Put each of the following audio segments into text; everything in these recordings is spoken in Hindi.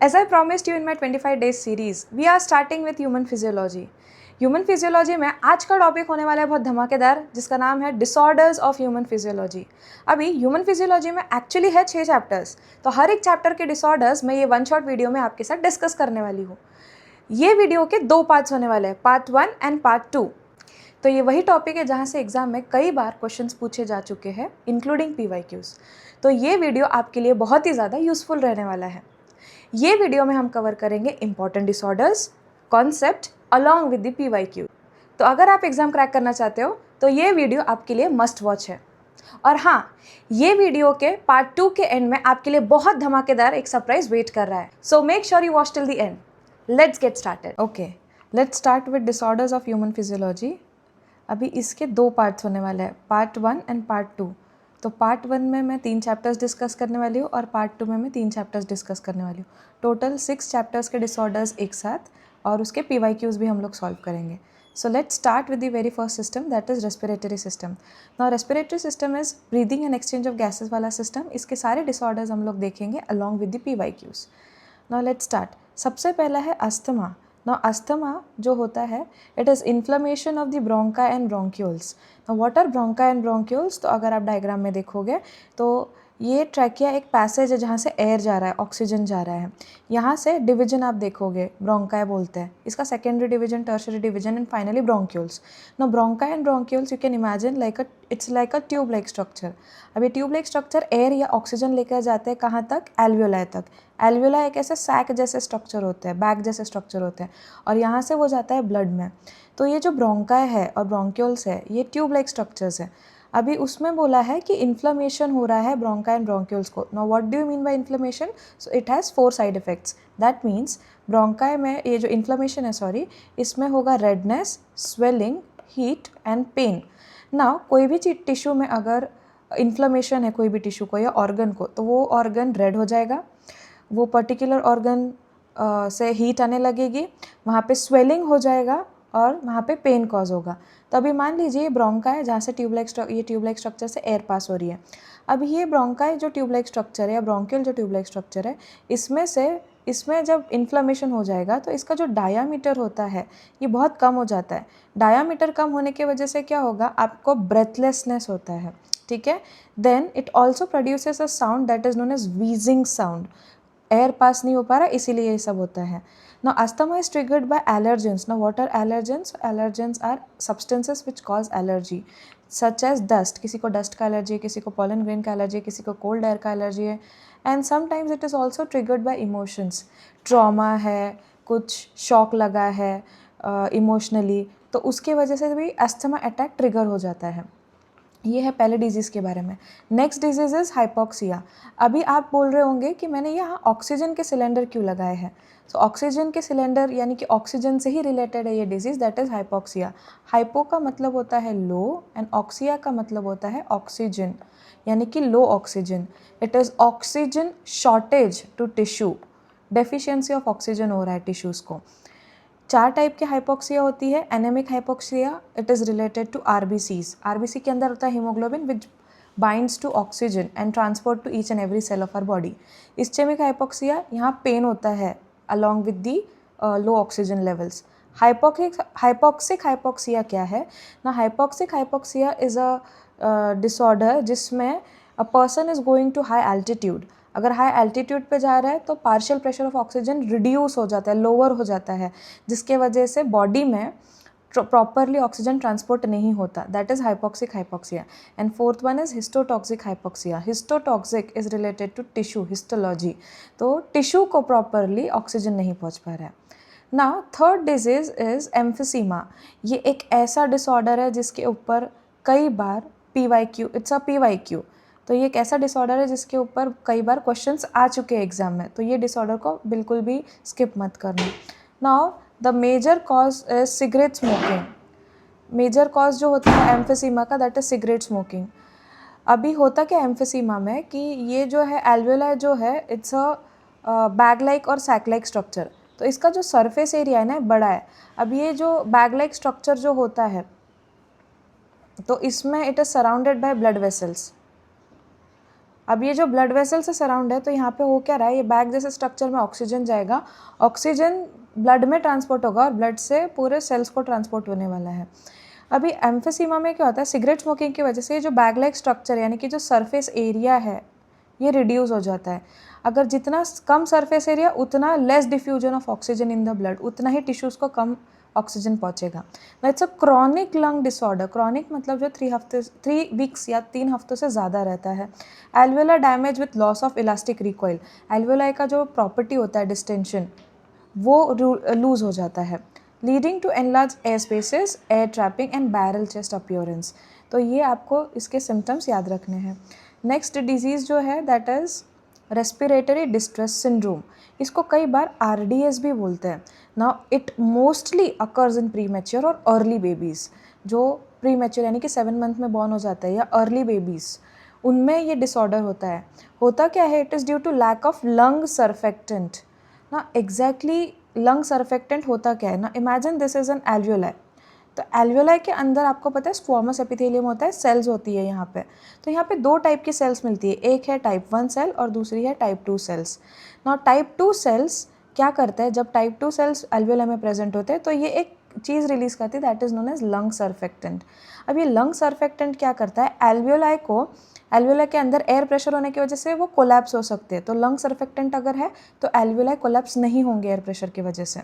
As I promised you in my 25 days series, we are starting with human physiology. Human physiology में आज का टॉपिक होने वाला है बहुत धमाकेदार, जिसका नाम है डिसऑर्डर्स ऑफ ह्यूमन फिजियोलॉजी। अभी ह्यूमन फिजियोलॉजी में एक्चुअली है 6 चैप्टर्स, तो हर एक चैप्टर के डिसऑर्डर्स मैं ये वन शॉट वीडियो में आपके साथ डिस्कस करने वाली हूँ। ये वीडियो के 2 पार्ट्स होने वाले हैं, पार्ट 1 एंड पार्ट 2। तो ये वही टॉपिक है जहाँ से एग्जाम में कई बार क्वेश्चंस पूछे जा चुके हैं, इंक्लूडिंग PYQs। तो ये वीडियो आपके लिए बहुत ही ज़्यादा यूजफुल रहने वाला है। ये वीडियो में हम कवर करेंगे important disorders, concept along with the PYQ। तो अगर आप एग्जाम क्रैक करना चाहते हो तो ये वीडियो आपके लिए मस्ट वॉच है। और हाँ, ये वीडियो के पार्ट 2 के एंड में आपके लिए बहुत धमाकेदार एक सरप्राइज वेट कर रहा है। So make sure you watch till the end. Let's get started. Okay, let's start with disorders of human physiology. अभी इसके 2 पार्ट्स होने वाले हैं, पार्ट 1 एंड पार्ट 2। तो पार्ट 1 में मैं 3 चैप्टर्स डिस्कस करने वाली हूँ और पार्ट 2 में मैं 3 चैप्टर्स डिस्कस करने वाली हूँ। टोटल 6 चैप्टर्स के डिसऑर्डर्स एक साथ, और उसके PYQs भी हम लोग सॉल्व करेंगे। So let's start with the very first system, that is respiratory system. Now respiratory system is breathing and exchange of gases वाला सिस्टम। इसके सारे डिसऑर्डर्स हम लोग देखेंगे along with the PYQs। Now let's start. सबसे पहला है अस्थमा। नाउ अस्थमा जो होता है, it is inflammation of the bronchi and bronchioles. Now what are bronchi and bronchioles? तो अगर आप डायग्राम में देखोगे तो ये ट्रैकिया एक पैसेज है जहाँ से एयर जा रहा है, ऑक्सीजन जा रहा है। यहाँ से डिवीजन आप देखोगे, ब्रोंकाई बोलते हैं इसका, secondary division, tertiary division and finally bronchioles. Now bronchi and bronchioles you can imagine like it's like a tube like structure. अब ये ट्यूब लाइक स्ट्रक्चर एयर या ऑक्सीजन लेकर जाते हैं कहाँ तक? एल्वियोलाई तक। एल्वियोलाई एक ऐसे सैक जैसे स्ट्रक्चर होते हैं, बैग जैसे स्ट्रक्चर होते हैं, और यहाँ से वो जाता है ब्लड में। तो ये जो ब्रोंकाई है और ब्रोंक्यूल्स है, ये ट्यूब लाइक स्ट्रक्चर्स है। अभी उसमें बोला है कि इन्फ्लेमेशन हो रहा है ब्रोंका एंड ब्रोंक्यूल्स को। Now what do you mean by inflammation? So it has 4 side effects. That means bronchi में ये जो इन्फ्लेमेशन है, इसमें होगा redness, swelling, heat and pain. Now कोई भी टिश्यू में अगर इन्फ्लेमेशन है, कोई भी टिश्यू को या ऑर्गन को, तो वो ऑर्गन रेड हो जाएगा, वो पर्टिकुलर ऑर्गन से हीट आने लगेगी, वहाँ पे स्वेलिंग हो जाएगा और वहाँ पे पेन कॉज होगा। तो अभी मान लीजिए ये ब्रोंका है जहाँ से ट्यूबलाइक स्ट्रक्चर से एयर पास हो रही है। अब ये ब्रोंकाई जो ट्यूबलाइक स्ट्रक्चर है या ब्रोंकियल जो ट्यूबलाइक स्ट्रक्चर है, इसमें जब इन्फ्लेमेशन हो जाएगा तो इसका जो डायामीटर होता है ये बहुत कम हो जाता है। डायामीटर कम होने की वजह से क्या होगा? आपको ब्रेथलेसनेस होता है, ठीक है। Then it also produces a sound that is known as wheezing sound. एयर पास नहीं हो पा रहा, इसीलिए ये सब होता है। Now, asthma is triggered by allergens. Now, what are allergens? Allergens are substances which cause allergy, such as dust. किसी को dust का एलर्जी है, किसी को pollen grain का एलर्जी है, किसी को cold air का एलर्जी है। And sometimes it is also triggered by emotions. Trauma है, कुछ shock लगा है emotionally, तो उसके वजह से भी asthma attack trigger हो जाता है। ये है पहले डिजीज़ के बारे में। Next disease is hypoxia. अभी आप बोल रहे होंगे कि मैंने यहाँ ऑक्सीजन के सिलेंडर क्यों लगाए हैं? सो ऑक्सीजन के सिलेंडर यानी कि ऑक्सीजन से ही रिलेटेड है ये disease, that is hypoxia. Hypo का मतलब होता है लो एंड ऑक्सिया का मतलब होता है ऑक्सीजन, यानी कि low oxygen. It is oxygen shortage to tissue, deficiency of oxygen हो रहा है टिश्यूज़ को। 4 टाइप की हाइपोक्सिया होती है। Anaemic hypoxia, it is related to RBCs। RBC के अंदर होता है haemoglobin which binds to oxygen and transport to each and every cell of our body. Ischaemic hypoxia, यहाँ पेन होता है along with the low oxygen levels. Hypoxic hypoxia क्या है ना? Hypoxic hypoxia is a disorder जिसमें a person is going to high altitude. अगर हाई एल्टीट्यूड पे जा रहा है तो partial pressure of oxygen reduce हो जाता है, लोअर हो जाता है, जिसके वजह से बॉडी में प्रॉपरली ऑक्सीजन ट्रांसपोर्ट नहीं होता। That is hypoxic hypoxia. And fourth one is histotoxic hypoxia. Histotoxic is related to tissue, histology, तो टिश्यू को प्रॉपरली ऑक्सीजन नहीं पहुँच पा रहा है। Now third disease is emphysema. ये एक ऐसा डिसऑर्डर है जिसके ऊपर कई बार PYQ, इट्स अ PYQ। तो ये एक ऐसा डिसऑर्डर है जिसके ऊपर कई बार क्वेश्चंस आ चुके हैं एग्जाम में, तो ये डिसऑर्डर को बिल्कुल भी स्किप मत करना। Now the major cause is cigarette smoking. Major cause जो होता है एम्फिसीमा का, दैट इज सिगरेट स्मोकिंग। अभी होता क्या एम्फिसीमा में कि ये जो है एल्वेओलाई जो है, इट्स अ बैग लाइक और सैक लाइक स्ट्रक्चर। तो इसका जो सरफेस एरिया है ना बड़ा है। अब ये जो बैग लाइक स्ट्रक्चर जो होता है, तो इसमें it is surrounded by blood vessels. अब ये जो ब्लड वेसल से सराउंड है, तो यहाँ पे हो क्या रहा है, ये बैग जैसे स्ट्रक्चर में ऑक्सीजन जाएगा, ऑक्सीजन ब्लड में ट्रांसपोर्ट होगा और ब्लड से पूरे सेल्स को ट्रांसपोर्ट होने वाला है। अभी एम्फीसीमा में क्या होता है, सिगरेट स्मोकिंग की वजह से ये जो बैग लाइक स्ट्रक्चर यानी कि जो सरफेस एरिया है ये रिड्यूस हो जाता है। अगर जितना कम सरफेस एरिया उतना less diffusion of oxygen in the blood, उतना ही टिश्यूज़ को कम ऑक्सीजन पहुंचेगा। It's a chronic lung disorder. Chronic मतलब जो 3 वीक्स या 3 हफ्तों से ज़्यादा रहता है। Alveolar damage with loss of elastic recoil. Alveoli का जो प्रॉपर्टी होता है डिस्टेंशन, वो लूज हो जाता है, leading to enlarge air spaces, air trapping and barrel chest appearance. तो ये आपको इसके सिम्टम्स याद रखने हैं। नेक्स्ट डिजीज़ जो है that is respiratory distress syndrome. इसको कई बार RDS भी बोलते हैं। Now it mostly occurs in pre mature और अर्ली बेबीज़। जो प्री मैच्योर यानी कि 7 मंथ में बॉर्न हो जाता है या अर्ली बेबीज़, उनमें ये डिसऑर्डर होता है। होता क्या है, it is due to lack of lung surfactant. ना एग्जैक्टली लंग सर्फेक्टेंट होता क्या है ना, imagine this is an alveoli. तो एल्वियोलाई के अंदर आपको पता है स्क्वामस एपिथेलियम होता है, सेल्स होती है यहाँ पे। तो यहाँ पे 2 टाइप की सेल्स मिलती है, एक है टाइप 1 सेल और दूसरी है type 2 cells. Now type 2 cells क्या करते हैं, जब टाइप 2 सेल्स एल्वियोलाई में प्रेजेंट होते हैं तो ये एक चीज़ रिलीज करती है that is known as lung surfactant. अब ये लंग सर्फेक्टेंट क्या करता है, एल्वियोलाई के अंदर एयर प्रेशर होने की वजह से वो कोलैप्स हो सकते हैं। तो लंग सर्फेक्टेंट अगर है तो एल्वियोलाई कोलैप्स नहीं होंगे एयर प्रेशर की वजह से।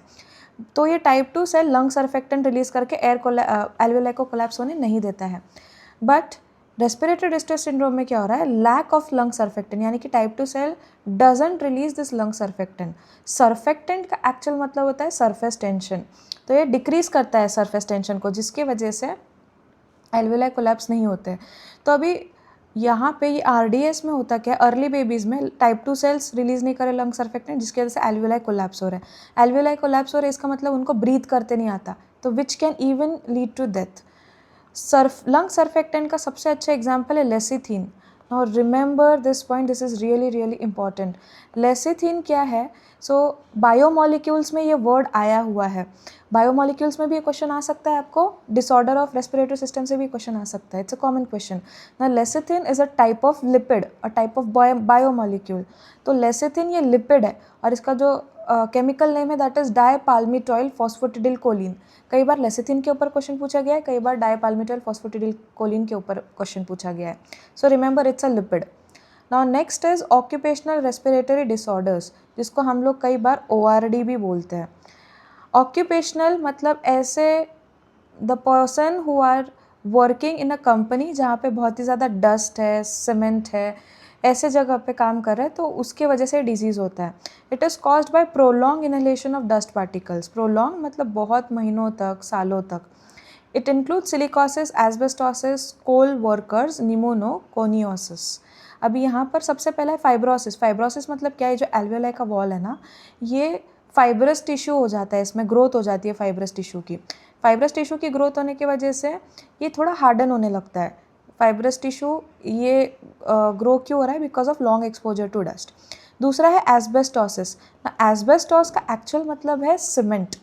तो ये type 2 cell lung surfactant release करके एल्वियोलाई को कोलैप्स होने नहीं देता है। बट रेस्पिरेटरी डिस्ट्रेस सिंड्रोम में क्या हो रहा है, लैक ऑफ लंग सर्फेक्टेंट, यानी कि type 2 cell doesn't release this lung surfactant. Surfactant का एक्चुअल मतलब होता है सरफेस टेंशन। तो ये डिक्रीज करता है सरफेस टेंशन को, जिसकी वजह से एल्वियोलाई कोलैप्स नहीं होते। तो अभी यहाँ पे ये RDS में होता क्या है, अर्ली बेबीज़ में टाइप 2 सेल्स रिलीज़ नहीं करे लंग सर्फेक्टेंट, जिसकी वजह से एल्वियोलाई कोलैप्स हो रहा है। एल्वियोलाई कोलैप्स हो रहा है इसका मतलब उनको ब्रीथ करते नहीं आता, तो which can even lead to death. Lung surfactant का सबसे अच्छा एग्जाम्पल है lecithin. Now remember this point, this is really really important. Lecithin क्या है, सो बायोमोलिक्यूल्स में ये वर्ड आया हुआ है। बायोमोलिक्यूल्स में भी ये क्वेश्चन आ सकता है आपको, डिसऑर्डर ऑफ रेस्पिरेटरी सिस्टम से भी क्वेश्चन आ सकता है, इट्स अ कॉमन क्वेश्चन। ना lecithin is a type of lipid, a type of biomolecule. तो लेसिथिन ये लिपिड है और इसका जो केमिकल नेम है दैट इज डायपाल्मिटॉइल फॉस्फेटिडिल कोलिन। कई बार लेसिथिन के ऊपर क्वेश्चन पूछा गया है, कई बार डायपाल्मिटॉइल फॉस्फेटिडिल कोलिन के ऊपर क्वेश्चन पूछा गया है। So remember it's a lipid. Now next is occupational respiratory disorders, जिसको हम लोग कई बार ORD भी बोलते हैं। ऑक्यूपेशनल मतलब ऐसे the person who are working in a company जहाँ पे बहुत ही ज़्यादा डस्ट है, सीमेंट है, ऐसे जगह पे काम कर रहे हैं, तो उसके वजह से डिजीज़ होता है। It is caused by prolong inhalation of dust particles. Prolong मतलब बहुत महीनों तक, सालों तक। It include silicosis, asbestosis, coal workers, pneumoconiosis. अभी यहाँ पर सबसे पहला है फाइब्रोसिस। फाइब्रोसिस मतलब क्या है, जो एल्वियोलाई का वॉल है ना, ये फाइब्रस टिश्यू हो जाता है, इसमें ग्रोथ हो जाती है फाइब्रस टिश्यू की। फाइब्रस टिश्यू की ग्रोथ होने की वजह से ये थोड़ा हार्डन होने लगता है। फाइब्रस टिश्यू ये ग्रो क्यों हो रहा है, because of long exposure to dust. दूसरा है एस्बेस्टोसिस। ना एस्बेस्टोस का एक्चुअल मतलब है सीमेंट।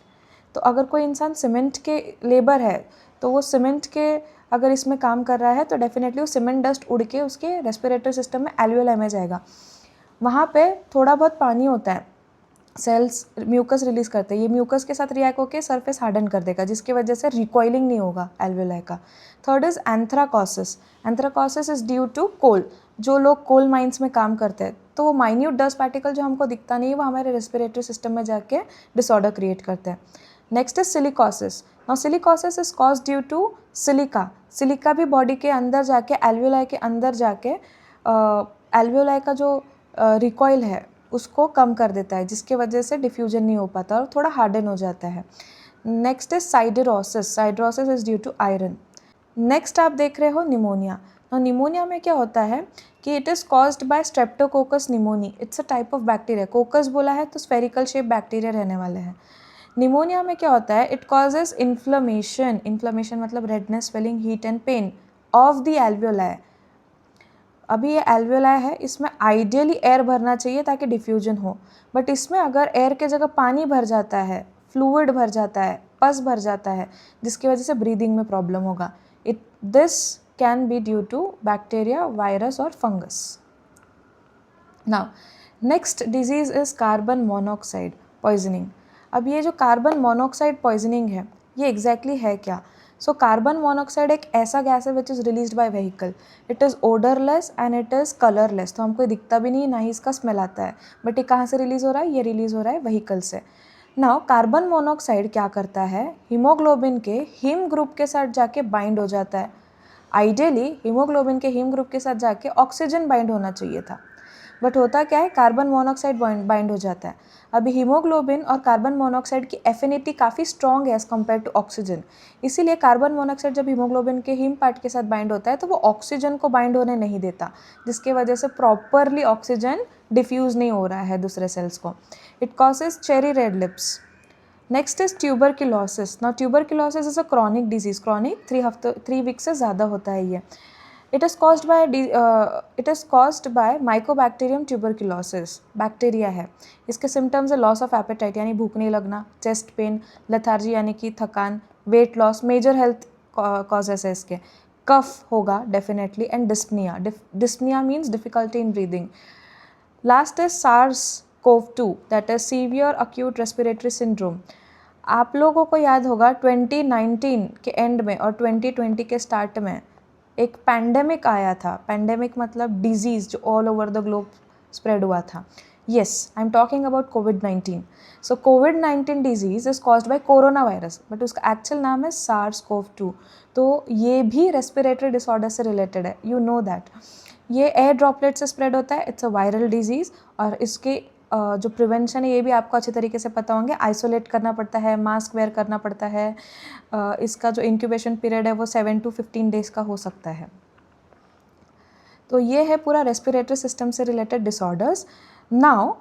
तो अगर कोई इंसान सीमेंट के लेबर है तो वो सीमेंट के अगर इसमें काम कर रहा है तो डेफिनेटली वो सीमेंट डस्ट उड़ के उसके रेस्पिरेटरी सिस्टम में एल्वियोलाई में जाएगा। वहाँ पे थोड़ा बहुत पानी होता है, सेल्स म्यूकस रिलीज करते हैं, ये म्यूकस के साथ रिएक्ट होकर सरफेस हार्डन कर देगा, जिसकी वजह से रिकॉइलिंग नहीं होगा एल्वियोलाई का। Third is anthracosis. Anthracosis is due to coal. जो लोग कोल माइंस में काम करते हैं तो वो माइन्यूट डस्ट पार्टिकल जो हमको दिखता नहीं है वो हमारे रेस्पिरेटरी सिस्टम में जाके डिसऑर्डर क्रिएट करते हैं। Next is silicosis. Now silicosis is cause due to silica. Silica भी बॉडी के अंदर जाके, एल्वियोलाई के अंदर जाके एल्वियोलाई का जो रिकॉइल है उसको कम कर देता है, जिसके वजह से डिफ्यूजन नहीं हो पाता और थोड़ा हार्डन हो जाता है। Next is siderosis. Siderosis is due to iron. Next आप देख रहे हो निमोनिया। निमोनिया में क्या होता है कि it is caused by streptococcus pneumoniae. It's a type of bacteria. कोकस बोला है तो स्फेरिकल शेप बैक्टीरिया रहने वाले हैं। निमोनिया में क्या होता है, इट कॉजेज इन्फ्लेमेशन। इन्फ्लेमेशन मतलब redness, swelling, heat and pain of the alveoli. अभी ये एल्वियोलाई है, इसमें आइडियली एयर भरना चाहिए ताकि डिफ्यूजन हो, बट इसमें अगर एयर के जगह पानी भर जाता है, फ्लूइड भर जाता है, पस भर जाता है, जिसकी वजह से ब्रीदिंग में प्रॉब्लम होगा। This can be due to bacteria, virus और fungus. Now next disease is carbon monoxide poisoning. अब ये जो कार्बन मोनोऑक्साइड पॉइजनिंग है ये एग्जैक्टली है क्या? सो कार्बन मोनोऑक्साइड एक ऐसा गैस है which is released by vehicle. It is odourless and it is colourless, तो हमको दिखता भी नहीं, ना ही इसका स्मेल आता है। बट ये कहाँ से रिलीज़ हो रहा है? ये रिलीज़ हो रहा है व्हीकल से। नाउ कार्बन मोनोऑक्साइड क्या करता है, हीमोग्लोबिन के हीम ग्रुप के साथ जाके बाइंड हो जाता है। आइडियली हीमोग्लोबिन के हीम ग्रुप के साथ जाके ऑक्सीजन बाइंड होना चाहिए था, बट होता क्या है, कार्बन मोनोऑक्साइड बाइंड हो जाता है। अभी हीमोग्लोबिन और कार्बन मोनोऑक्साइड की एफिनिटी काफ़ी स्ट्रॉन्ग है एज़ कम्पेयर टू ऑक्सीजन। इसीलिए कार्बन मोनोऑक्साइड जब हीमोग्लोबिन के हीम पार्ट के साथ बाइंड होता है तो वो ऑक्सीजन को बाइंड होने नहीं देता, जिसकी वजह से प्रॉपरली ऑक्सीजन डिफ्यूज़ नहीं हो रहा है दूसरे सेल्स को। It causes cherry red lips. Next is tuberculosis. Now tuberculosis is a chronic disease, chronic 3 week से ज़्यादा होता है ये। It is caused by mycobacterium tuberculosis, bacteria है। इसके सिम्टम्स है लॉस ऑफ एपेटाइट यानी भूख नहीं लगना, चेस्ट पेन, लेथार्जी यानी कि थकान, weight loss, major health causes है इसके। कफ होगा definitely, and dyspnoea. Dyspnoea means difficulty in breathing. Last is SARS-CoV-2, that is severe acute respiratory syndrome. आप लोगों को याद होगा 2019 के एंड में और 2020 के स्टार्ट में एक पैंडेमिक आया था। पैंडेमिक मतलब डिजीज़ जो all over the globe spread हुआ था। Yes, I am talking about covid. So covid disease is caused by corona virus, but उसका एक्चुअल नाम है SARS-CoV-2। तो ये भी रेस्पिरेटरी डिसऑर्डर से रिलेटेड है, यू नो दैट। ये एयर ड्रॉपलेट से स्प्रेड होता है, इट्स अ वायरल डिजीज़। और इसके जो प्रिवेंशन है ये भी आपको अच्छे तरीके से पता होंगे। आइसोलेट करना पड़ता है, मास्क वेयर करना पड़ता है। इसका जो इंक्यूबेशन पीरियड है वो 7 to 15 डेज़ का हो सकता है। तो ये है पूरा रेस्पिरेटरी सिस्टम से रिलेटेड डिसऑर्डर्स। नाउ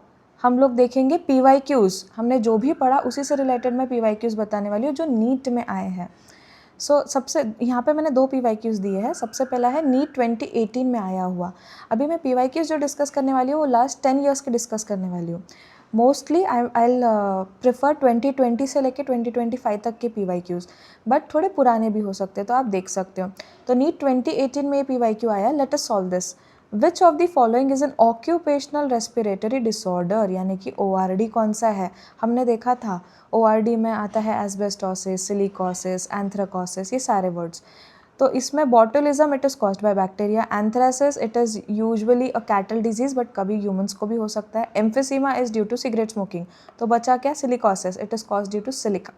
हम लोग देखेंगे PYQs। हमने जो भी पढ़ा उसी से रिलेटेड मैं PYQs बताने वाली हूँ जो नीट में आए हैं। सबसे यहाँ पे मैंने 2 PYQs दिए हैं। सबसे पहला है नीट 2018 में आया हुआ। अभी मैं PYQs जो डिस्कस करने वाली हूँ वो लास्ट 10 ईयर्स के डिस्कस करने वाली हूँ। मोस्टली आई प्रेफर 2020 से लेके 2025 तक के PYQs, बट थोड़े पुराने भी हो सकते हैं, तो आप देख सकते हो। तो नीट 2018 में PYQ आया। Let us solve this. Which of the following is an occupational respiratory disorder, यानी कि ORD कौन सा है? हमने देखा था ORD में आता है एस्बेस्टोसिस, सिलिकोसिस, एंथ्राकोसिस, ये सारे वर्ड्स। तो इसमें botulism it is caused by bacteria, anthracis it is usually a cattle disease but कभी ह्यूमंस को भी हो सकता है, emphysema is due to cigarette smoking. तो बचा क्या? Silicosis, it is caused due to silica.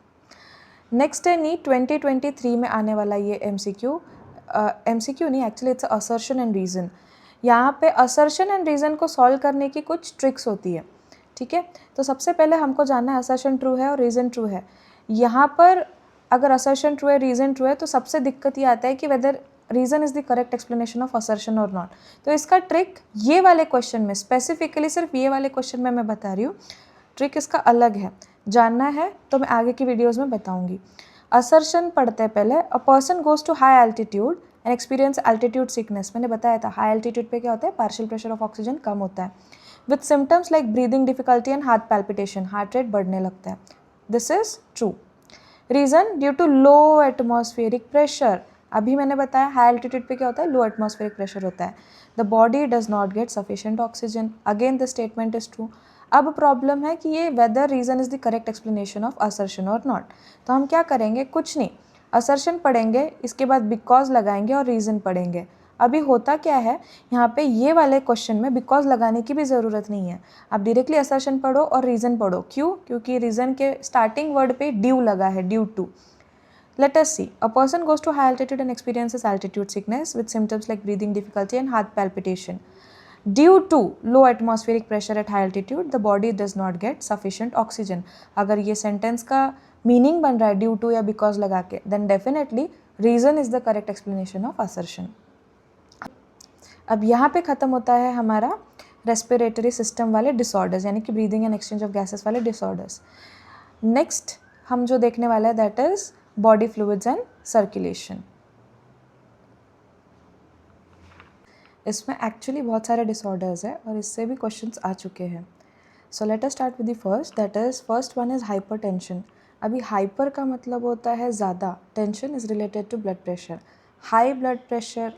Next है नीट 2023 में आने वाला ये MCQ। MCQ नहीं, actually it's assertion and reason. यहाँ पे असर्शन एंड रीज़न को सॉल्व करने की कुछ ट्रिक्स होती है, ठीक है। तो सबसे पहले हमको जानना है असर्शन ट्रू है और रीज़न ट्रू है। यहाँ पर अगर असर्शन ट्रू है, रीज़न ट्रू है, तो सबसे दिक्कत ये आता है कि whether reason is the correct explanation of assertion और नॉट। तो इसका ट्रिक ये वाले क्वेश्चन में, स्पेसिफिकली सिर्फ ये वाले क्वेश्चन में मैं बता रही हूँ, ट्रिक इसका अलग है। जानना है तो मैं आगे की वीडियोज़ में बताऊँगी। असर्शन पढ़ते हैं पहले। A person goes to high altitude and experience altitude sickness. मैंने बताया था हाई एल्टीट्यूड पे क्या होता है, पार्शियल प्रेशर ऑफ ऑक्सीजन कम होता है, with symptoms like breathing difficulty and heart palpitation, heart rate बढ़ने लगता है। This is true. Reason due to low atmospheric pressure. अभी मैंने बताया हाई एल्टीट्यूड पे क्या होता है, लो एटमॉस्फेरिक प्रेशर होता है। The body does not get sufficient oxygen, again the statement is true. अब प्रॉब्लम है कि ये whether reason is the correct explanation of assertion और नॉट। तो हम क्या करेंगे, कुछ नहीं, असर्शन पढ़ेंगे, इसके बाद बिकॉज लगाएंगे और रीज़न पढ़ेंगे। अभी होता क्या है, यहाँ पे ये वाले क्वेश्चन में बिकॉज लगाने की भी ज़रूरत नहीं है। आप डायरेक्टली असर्शन पढ़ो और रीज़न पढ़ो। क्यों? क्योंकि रीज़न के स्टार्टिंग वर्ड पे ड्यू लगा है, due to. Let us see. A person goes to high altitude and experiences altitude sickness with symptoms like breathing difficulty and heart palpitation. Due to low atmospheric pressure at high altitude, the body does not get sufficient oxygen. अगर ये sentence का meaning बन रहा है due to या because लगा के, then definitely reason is the correct explanation of assertion. अब यहाँ पे ख़त्म होता है हमारा रेस्पिरेटरी सिस्टम वाले डिसऑर्डर्स, यानी कि breathing and exchange of gases वाले डिसऑर्डर्स। नेक्स्ट हम जो देखने वाला है that is body fluids and circulation. इसमें एक्चुअली बहुत सारे डिसऑर्डर्स है और इससे भी क्वेश्चंस आ चुके हैं। So let us start with the first, that is first one is hypertension. अभी हाइपर का मतलब होता है ज़्यादा, tension is related to blood pressure. High blood pressure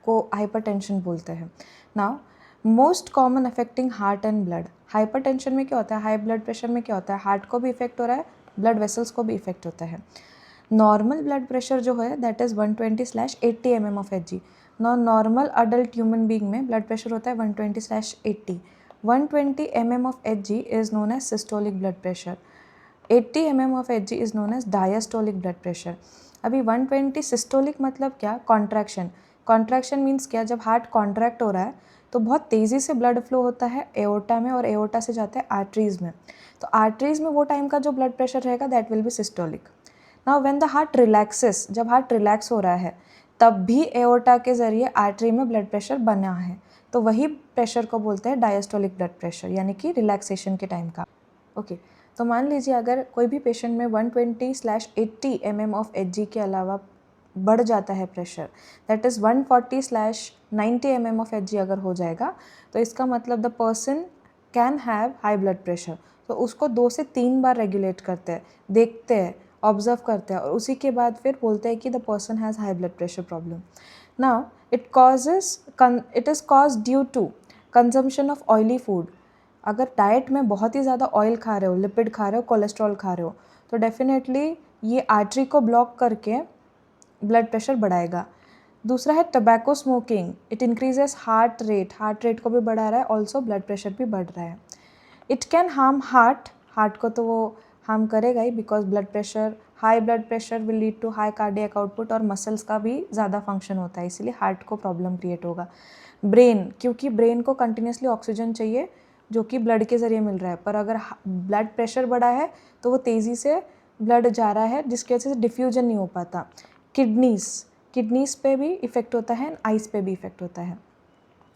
को हाइपरटेंशन बोलते हैं। Now most common affecting heart and blood. Hypertension में क्या होता है, हाई ब्लड प्रेशर में क्या होता है, हार्ट को भी इफेक्ट हो रहा है, ब्लड वेसल्स को भी इफेक्ट होता है। नॉर्मल ब्लड प्रेशर जो है that is 120/80 mm of Hg। Normal adult human being में ब्लड प्रेशर होता है 120/80। 120 mm of Hg is known as systolic blood pressure, 80 mm of Hg is known as diastolic blood pressure. अभी 120 सिस्टोलिक मतलब क्या, कॉन्ट्रैक्शन। कॉन्ट्रैक्शन मीन्स क्या, जब हार्ट कॉन्ट्रैक्ट हो रहा है तो बहुत तेज़ी से ब्लड फ्लो होता है एओर्टा में और एओर्टा से जाता है आर्टरीज़ में। तो आर्टरीज़ में वो टाइम का जो ब्लड प्रेशर रहेगा that will be systolic. Now when the heart relaxes, जब हार्ट रिलैक्स हो रहा है तब भी एओर्टा के ज़रिए आर्टरी में ब्लड प्रेशर बना है, तो वही प्रेशर को बोलते हैं डायस्टोलिक ब्लड प्रेशर, यानी कि रिलैक्सेशन के टाइम का। ओके तो मान लीजिए अगर कोई भी पेशेंट में 120/80 mm ऑफ Hg के अलावा बढ़ जाता है pressure, that is 140/90 mm of Hg अगर हो जाएगा, तो इसका मतलब the person can have high blood pressure. तो उसको 2 से 3 बार रेगुलेट करते हैं, देखते हैं, ऑब्जर्व करते हैं और उसी के बाद फिर बोलते हैं कि the person has high blood pressure problem. Now it is cause due to consumption of oily food. अगर डाइट में बहुत ही ज़्यादा ऑयल खा रहे हो, लिपिड खा रहे हो, कोलेस्ट्रॉल खा रहे हो, तो डेफिनेटली ये आर्टरी को ब्लॉक करके ब्लड प्रेशर बढ़ाएगा। दूसरा है tobacco smoking, it increases heart rate को भी बढ़ा रहा है, ऑल्सो ब्लड प्रेशर भी बढ़ रहा है। इट कैन हार्म हार्ट को तो वो हार्म करेगा ही, because high blood pressure will lead to high cardiac output और मसल्स का भी ज़्यादा फंक्शन होता है, इसीलिए हार्ट को प्रॉब्लम क्रिएट होगा। ब्रेन, क्योंकि ब्रेन को कंटिन्यूसली ऑक्सीजन चाहिए जो कि ब्लड के ज़रिए मिल रहा है, पर अगर ब्लड प्रेशर बढ़ा है तो वो तेज़ी से ब्लड जा रहा है जिसकी वजह से डिफ्यूजन नहीं हो पाता। किडनीज़ पे भी इफ़ेक्ट होता है, आइज़ पे भी इफ़ेक्ट होता है।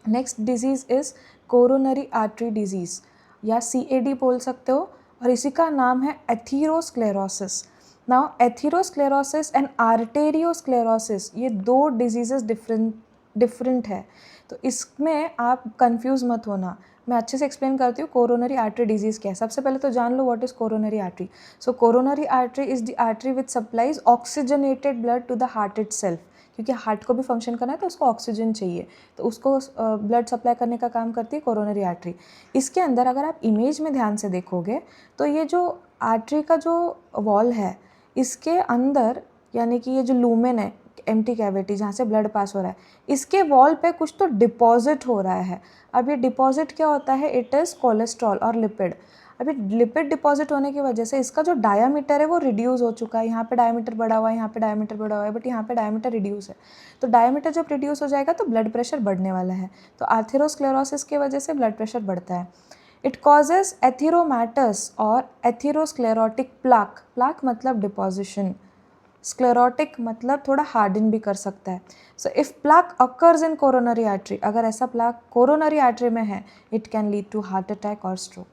Next disease is coronary artery disease या CAD बोल सकते हो, और इसी का नाम है atherosclerosis. Now atherosclerosis and arteriosclerosis, ये 2 डिजीज़ेस डिफरेंट है, तो इसमें आप कंफ्यूज मत होना। मैं अच्छे से एक्सप्लेन करती हूँ कोरोनरी आर्टरी डिजीज़ क्या है। सबसे पहले तो जान लो what is coronary artery. So coronary artery is the artery which supplies oxygenated blood to the heart itself, क्योंकि हार्ट को भी फंक्शन करना है तो उसको ऑक्सीजन चाहिए, तो उसको ब्लड सप्लाई करने का काम करती है कोरोनरी आर्टरी। इसके अंदर अगर आप इमेज में ध्यान से देखोगे तो ये जो आर्टरी का जो वॉल है इसके अंदर, यानी कि ये जो लूमेन है, एम्प्टी कैविटी जहाँ से ब्लड पास हो रहा है, इसके वॉल पे कुछ तो डिपॉजिट हो रहा है। अब ये डिपॉजिट क्या होता है, इट इज़ कोलेस्ट्रॉल और लिपिड। अभी लिपिड डिपॉजिट होने की वजह से इसका जो डायामीटर है वो रिड्यूस हो चुका है। यहाँ पे डायामीटर बढ़ा हुआ है, यहाँ पे डायामीटर बढ़ा हुआ है, बट यहाँ पे डायामीटर रिड्यूस है। तो डायामीटर जब रिड्यूस हो जाएगा तो ब्लड प्रेशर बढ़ने वाला है। तो आर्थेरोस्क्लेरोसिस की वजह से ब्लड प्रेशर बढ़ता है। इट कॉजेज एथीरोमैटस और एथीरोस्क्लेरोटिक प्लाक मतलब डिपॉजिशन, स्क्लेरोटिक मतलब थोड़ा हार्डन भी कर सकता है। So if plaque occurs in coronary artery, अगर ऐसा प्लाक कोरोनरी आर्टरी में है, it can lead to heart attack और स्ट्रोक।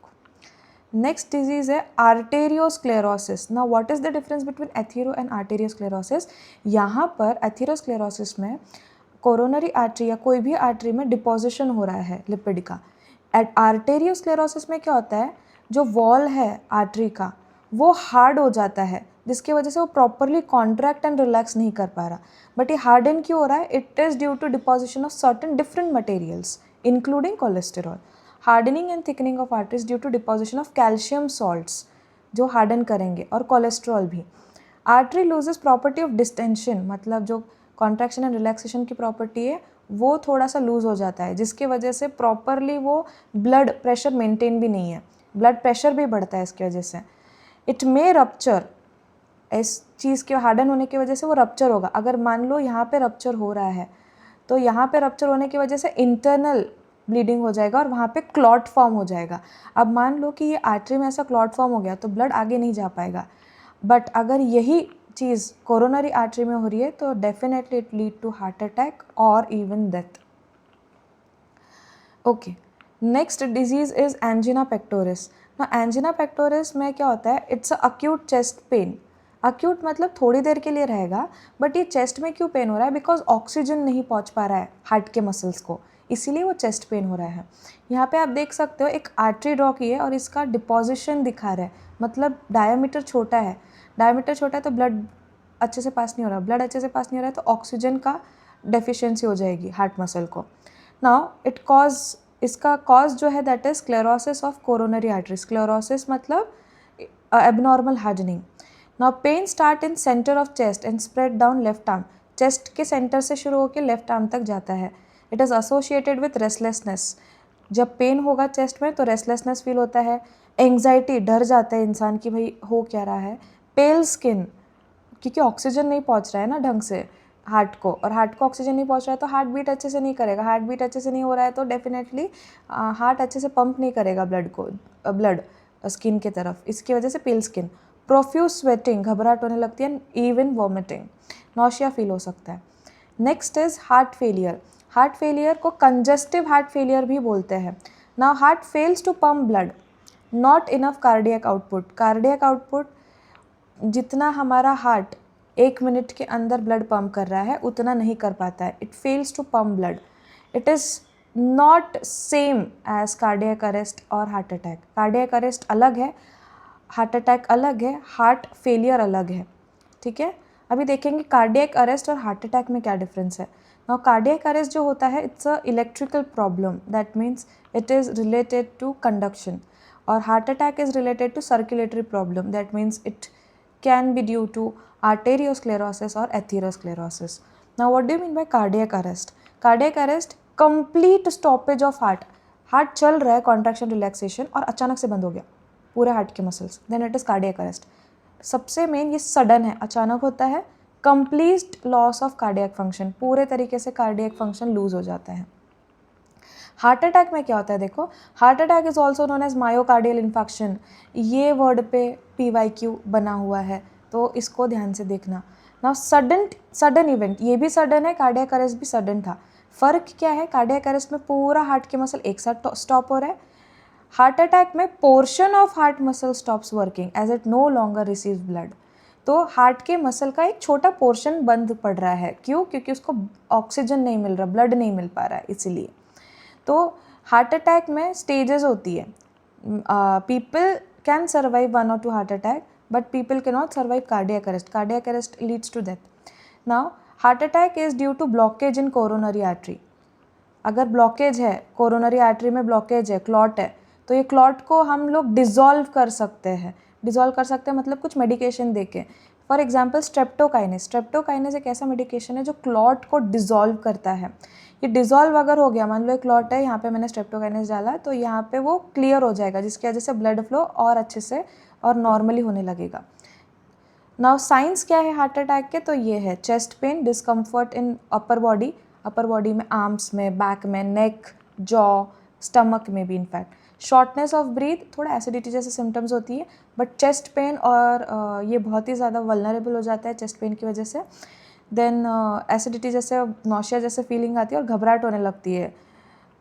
नेक्स्ट डिजीज़ है arteriosclerosis. Now what is the difference between athero and arteriosclerosis. यहाँ पर एथीरोस्क्लेरोसिस में कोरोनरी आर्टरी या कोई भी आर्टरी में डिपोजिशन हो रहा है लिपिड का। आर्टेरियोस्क्लेरोसिस में क्या होता है, जो वॉल है आर्टरी का वो हार्ड हो जाता है, जिसकी वजह से वो प्रॉपरली कॉन्ट्रैक्ट एंड रिलैक्स नहीं कर पा रहा। बट ये हार्डन क्यों हो रहा है, it is due to deposition of certain different materials including cholesterol. Hardening and thickening of arteries due to deposition of calcium salts जो हार्डन करेंगे, और कोलेस्ट्रॉल भी। Artery loses property of distension, मतलब जो कॉन्ट्रैक्शन एंड रिलैक्सेशन की प्रॉपर्टी है वो थोड़ा सा लूज़ हो जाता है, जिसकी वजह से प्रॉपरली वो ब्लड प्रेशर मेंटेन भी नहीं है, ब्लड प्रेशर भी बढ़ता है इसकी वजह से। इट मे रप्चर, इस चीज़ के हार्डन होने की वजह से वो रप्चर होगा। अगर मान लो यहाँ पे रप्चर हो रहा है तो यहाँ पे रप्चर होने की वजह से इंटरनल ब्लीडिंग हो जाएगा और वहाँ पे क्लॉट फॉर्म हो जाएगा। अब मान लो कि ये आर्टरी में ऐसा क्लॉट फॉर्म हो गया तो ब्लड आगे नहीं जा पाएगा। बट अगर यही चीज़ कोरोनरी आर्टरी में हो रही है तो definitely it lead to heart attack और even death. Okay, next disease is angina pectoris. ना एंजिना पेक्टोरिस में क्या होता है, it's a acute chest pain. Acute मतलब थोड़ी देर के लिए रहेगा, बट ये चेस्ट में क्यों पेन हो रहा है, बिकॉज ऑक्सीजन नहीं पहुंच पा रहा है हार्ट के मसल्स को, इसीलिए वो चेस्ट पेन हो रहा है। यहाँ पे आप देख सकते हो एक आर्टरी ड्रॉ की है और इसका डिपोजिशन दिखा रहा है, मतलब डायमीटर छोटा है। डायमीटर छोटा है तो ब्लड अच्छे से पास नहीं हो रहा, ब्लड अच्छे से पास नहीं हो रहा है तो ऑक्सीजन का डेफिशिएंसी हो जाएगी हार्ट मसल को। नाउ इसका कॉज जो है that is sclerosis of coronary artery. Sclerosis मतलब abnormal hardening. Now pain start in centre of chest and spread down left arm. Chest के सेंटर से शुरू होकर लेफ्ट आर्म तक जाता है। It is associated with restlessness. जब पेन होगा चेस्ट में तो रेस्टलेसनेस फील होता है, एंग्जाइटी, डर जाता है इंसान कि भाई हो क्या रहा है। पेल स्किन, क्योंकि ऑक्सीजन नहीं पहुंच रहा है ना ढंग से हार्ट को, और हार्ट को ऑक्सीजन नहीं पहुंच रहा है तो हार्ट बीट अच्छे से नहीं करेगा। हार्ट बीट अच्छे से नहीं हो रहा है तो डेफिनेटली हार्ट अच्छे से पंप नहीं करेगा ब्लड स्किन की तरफ, इसकी वजह से पेल स्किन। प्रोफ्यूज स्वेटिंग, घबराहट होने लगती है, इवन वॉमिटिंग, नौशिया फील हो सकता है। Next is heart failure. Heart failure को कंजस्टिव हार्ट फेलियर भी बोलते हैं। Now heart fails to pump blood, not enough cardiac output. Cardiac output जितना हमारा हार्ट 1 मिनट के अंदर ब्लड पंप कर रहा है उतना नहीं कर पाता है। It fails to pump blood. It is not same as cardiac arrest और हार्ट अटैक। कार्डियक अरेस्ट अलग है, हार्ट अटैक अलग है, हार्ट फेलियर अलग है। ठीक है, अभी देखेंगे कार्डियक अरेस्ट और हार्ट अटैक में क्या डिफरेंस है। नाउ कार्डियक अरेस्ट जो होता है it's a electrical problem, that means it is related to conduction, और heart attack is related to circulatory problem, that means it can be due to arteriosclerosis or atherosclerosis. Now what do you mean by cardiac arrest? Cardiac arrest, complete stoppage of heart. Heart चल रहा है, कॉन्ट्रैक्शन रिलैक्सेशन, और अचानक से बंद हो गया पूरे हार्ट के muscles, then it is cardiac arrest. सबसे मेन ये सडन है, अचानक होता है, complete loss of cardiac function, पूरे तरीके से कार्डियक फंक्शन लूज हो जाता है। हार्ट अटैक में क्या होता है देखो, heart attack is also known as myocardial infection. ये वर्ड पे PYQ बना हुआ है तो इसको ध्यान से देखना। नाउ सडन इवेंट, ये भी सडन है, कार्डियक अरेस्ट भी सडन था। फ़र्क क्या है, कार्डियक अरेस्ट में पूरा हार्ट के मसल एक साथ स्टॉप हो रहा है, हार्ट अटैक में portion of heart muscle stops working as it no longer receive blood. तो हार्ट के मसल का एक छोटा पोर्शन बंद पड़ रहा है, क्यों? क्योंकि उसको ऑक्सीजन नहीं मिल रहा, ब्लड नहीं मिल पा रहा है इसीलिए। तो हार्ट अटैक में स्टेजेस होती है। People can survive 1 or 2 heart attack, but people can not survive cardiac arrest. Cardiac arrest leads to death. Now heart attack is due to blockage in coronary artery. अगर ब्लॉकेज है, कोरोनरी आर्टरी में ब्लॉकेज है, क्लॉट है, तो ये क्लॉट को हम लोग डिज़ोल्व कर सकते हैं। डिज़ोल्व कर सकते हैं मतलब कुछ मेडिकेशन देके। For example streptokinase. स्ट्रेप्टोकाइनेस एक ऐसा मेडिकेशन है जो क्लॉट को डिज़ोल्व करता है। ये डिज़ोल्व अगर हो गया, मान लो एक क्लॉट है, यहाँ पे मैंने स्ट्रेप्टोकाइनेस डाला तो यहाँ पे वो क्लियर हो जाएगा, जिसकी वजह से ब्लड फ्लो और अच्छे से और नॉर्मली होने लगेगा। नाउ साइंस क्या है हार्ट अटैक के, तो ये है चेस्ट पेन, डिस्कम्फर्ट इन अपर बॉडी में, आर्म्स में, बैक में, नेक, जॉ, स्टमक में भी इनफैक्ट। शॉर्टनेस ऑफ ब्रीथ, थोड़ा एसिडिटी जैसे सिम्टम्स होती है, बट चेस्ट पेन और ये बहुत ही ज़्यादा वल्नरेबल हो जाता है चेस्ट पेन की वजह से। देन एसिडिटी जैसे, नौशिया जैसे फीलिंग आती है और घबराहट होने लगती है।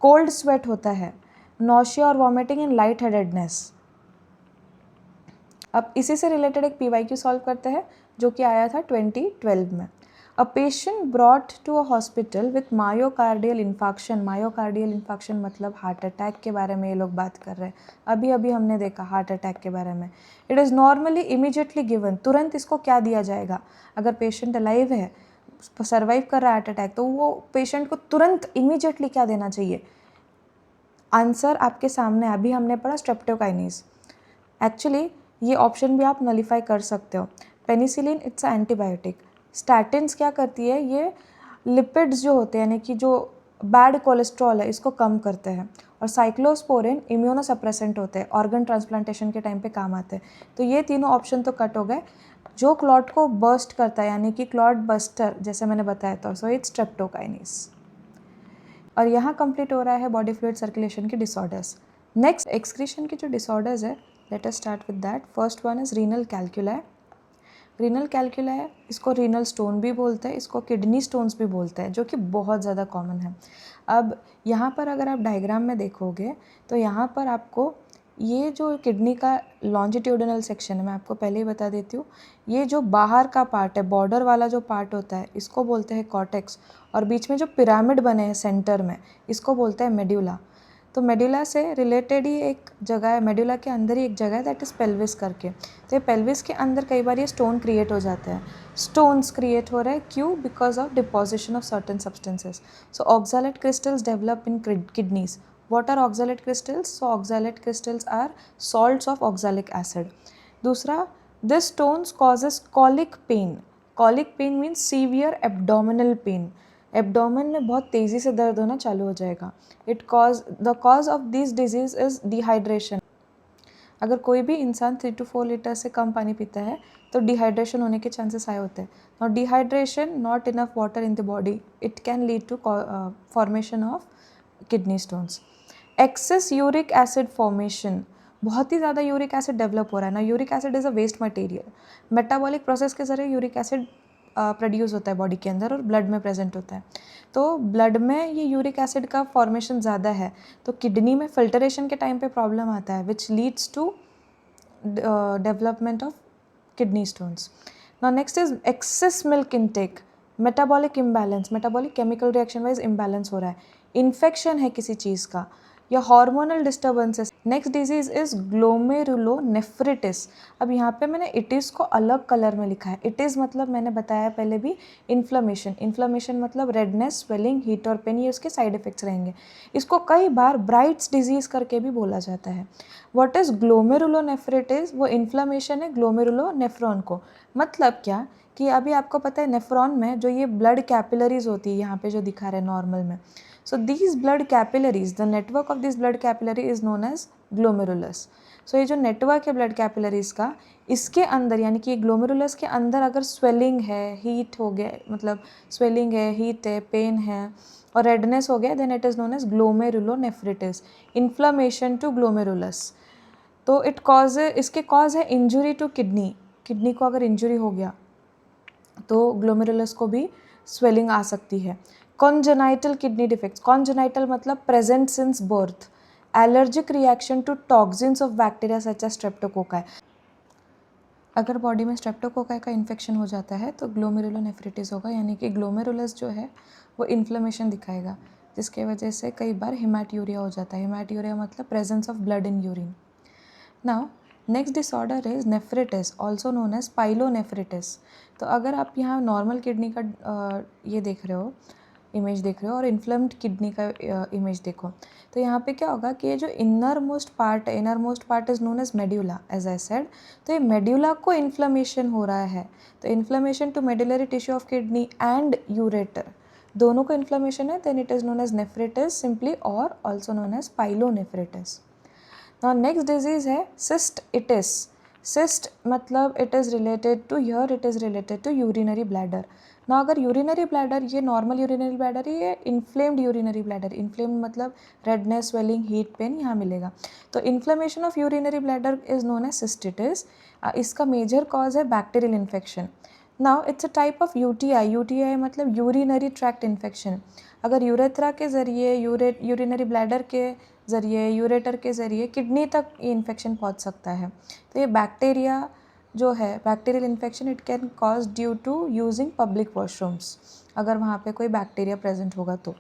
कोल्ड स्वेट होता है, नौशिया और वॉमिटिंग एंड लाइट हेडेडनेस। अब इसी से रिलेटेड एक PYQ सॉल्व करते हैं जो कि आया था 2012 में। A patient brought to a hospital with myocardial infection. Myocardial infection मतलब हार्ट अटैक के बारे में ये लोग बात कर रहे हैं। अभी हमने देखा हार्ट अटैक के बारे में। It is normally immediately given, तुरंत इसको क्या दिया जाएगा। अगर पेशेंट अलाइव है, सर्वाइव कर रहा है हार्ट अटैक, तो वो पेशेंट को तुरंत इमीडिएटली क्या देना चाहिए। आंसर आपके सामने, अभी हमने पढ़ा स्ट्रेप्टोकाइनेस। एक्चुअली ये ऑप्शन भी आप नलीफाई कर सकते हो। Penicillin it's a antibiotic. Statins क्या करती है, ये लिपिड्स जो होते हैं, यानी कि जो बैड कोलेस्ट्रॉल है, इसको कम करते हैं। और साइक्लोस्पोरिन इम्यूनोसप्रेसेंट होते हैं, ऑर्गन ट्रांसप्लांटेशन के टाइम पे काम आते हैं। तो ये तीनों ऑप्शन तो कट हो गए। जो क्लॉट को बर्स्ट करता है, यानी कि क्लॉट बस्टर जैसे मैंने बताया था, सो इट्स स्ट्रेप्टोकाइनेस। और यहाँ कंप्लीट हो रहा है बॉडी फ्लूइड सर्कुलेशन के डिसऑर्डर्स। नेक्स्ट एक्सक्रीशन की जो डिसऑर्डर्स है, late us start with that. First one is renal कैल्कुलाई। Renal कैल्कुलाई है, इसको रीनल स्टोन भी बोलते हैं, इसको किडनी स्टोन्स भी बोलते हैं, जो कि बहुत ज़्यादा कॉमन है। अब यहाँ पर अगर आप डायग्राम में देखोगे तो यहाँ पर आपको ये जो किडनी का लॉन्जिट्यूडिनल सेक्शन है, मैं आपको पहले ही बता देती हूँ, ये जो बाहर का पार्ट है, बॉर्डर वाला जो पार्ट होता है, इसको बोलते हैं कॉर्टेक्स। और बीच में जो पिरामिड बने हैं सेंटर में, इसको बोलते हैं मेड्यूला। तो मेड्यूला से रिलेटेड ही एक जगह है, मेड्यूला के अंदर ही एक जगह है, दैट इज़ पेल्विस करके। तो ये पेल्विस के अंदर कई बार ये स्टोन क्रिएट हो जाते हैं। स्टोन्स क्रिएट हो रहे हैं क्यों? Because of deposition of certain substances. So oxalate crystals develop in kidneys. What are oxalate crystals? So oxalate crystals are salts of oxalic acid. दूसरा, this stones causes colic pain. Colic pain means severe abdominal pain. Abdomen में बहुत तेज़ी से दर्द होना चालू हो जाएगा. The cause of this disease is dehydration. अगर कोई भी इंसान 3 to 4 लीटर से कम पानी पीता है तो डिहाइड्रेशन होने के चांसेस हाई होते हैं. और dehydration, not enough water in the body, it can lead to formation of kidney stones. Excess uric acid formation, बहुत ही ज़्यादा यूरिक एसिड डेवलप हो रहा है ना. Uric acid is a waste material. Metabolic process के ज़रिए यूरिक एसिड प्रोड्यूस होता है बॉडी के अंदर और ब्लड में प्रेजेंट होता है. तो ब्लड में ये यूरिक एसिड का फॉर्मेशन ज़्यादा है तो किडनी में फिल्टरेशन के टाइम पे प्रॉब्लम आता है, which leads to development of kidney stones. Now next is excess milk intake. Metabolic imbalance, metabolic chemical reaction wise imbalance हो रहा है. इन्फेक्शन है किसी चीज़ का या hormonal disturbances. Next disease is glomerulonephritis. अब यहाँ पे मैंने इटिस को अलग कलर में लिखा है. इटिस मतलब मैंने बताया पहले भी, इन्फ्लेमेशन. इन्फ्लेमेशन मतलब रेडनेस, स्वेलिंग, हीट और पेन, ये उसके साइड इफेक्ट्स रहेंगे. इसको कई बार ब्राइट्स डिजीज़ करके भी बोला जाता है. What is glomerulonephritis? वो इन्फ्लेमेशन है ग्लोमेरुलोनेफ्रॉन को. मतलब क्या कि अभी आपको पता है नेफ्रॉन में जो ये ब्लड कैपिलरीज होती है, यहाँ पे जो दिखा रहे हैं नॉर्मल में, so these blood capillaries, the network of this blood capillary is known as glomerulus. so ये जो नेटवर्क है ब्लड कैपिलरीज का, इसके अंदर यानी कि ग्लोमेरुलस के अंदर अगर स्वेलिंग है, हीट हो गया, मतलब स्वेलिंग है, हीट है, पेन है और रेडनेस हो गया, then it is known as glomerulonephritis. Inflammation to glomerulus. तो इसके कॉज है इंजुरी टू किडनी. किडनी को अगर इंजुरी हो गया तो ग्लोमेरुलस को भी स्वेलिंग आ सकती है. Congenital kidney defects. कॉन्जेनाइटल मतलब present since birth. Allergic reaction to toxins of bacteria such as streptococci. अगर बॉडी में स्ट्रेप्टोकोकाई का इन्फेक्शन हो जाता है तो ग्लोमेरुलोनेफ्रिटिस होगा, यानी कि ग्लोमेरुलस जो है वो इन्फ्लेमेशन दिखाएगा, जिसके वजह से कई बार हिमैट्यूरिया हो जाता है. हिमैट्यूरिया मतलब presence of blood in urine. Now next disorder is nephritis, also known as pyelonephritis. तो अगर आप यहाँ नॉर्मल किडनी का ये देख रहे हो, इमेज देख रहे हो, और इन्फ्लेम्ड किडनी का इमेज देखो, तो यहाँ पे क्या होगा कि ये जो इनर मोस्ट पार्ट है, inner most part is known as medulla as I said. तो ये मेड्यूला को इन्फ्लेमेशन हो रहा है. तो inflammation to medullary tissue of kidney and ureter, दोनों को इन्फ्लेमेशन है, then it is known as nephritis simply और also known as pyelonephritis. Now next disease है सिस्टिटिस. सिस्ट मतलब it is related to urinary bladder. ना अगर यूरिनरी ब्लैडर, ये नॉर्मल यूरिनरी ब्लैडर है, ये इन्फ्लेम्ड यूरिनरी ब्लैडर. इन्फ्लेम्ड मतलब रेडनेस, स्वेलिंग, हीट, पेन यहाँ मिलेगा. तो inflammation of urinary bladder is known as cystitis. इसका मेजर कॉज है bacterial infection. Now it's a type of UTI. UTI मतलब यूरिनरी ट्रैक्ट इन्फेक्शन. अगर यूरेथ्रा के ज़रिए, यूरिनरी ब्लैडर के ज़रिए, यूरेटर के ज़रिए किडनी तक ये इन्फेक्शन पहुँच सकता है. तो ये बैक्टीरिया जो है, bacterial infection, it can cause due to using public washrooms, अगर वहाँ पे कोई बैक्टीरिया प्रेजेंट होगा तो.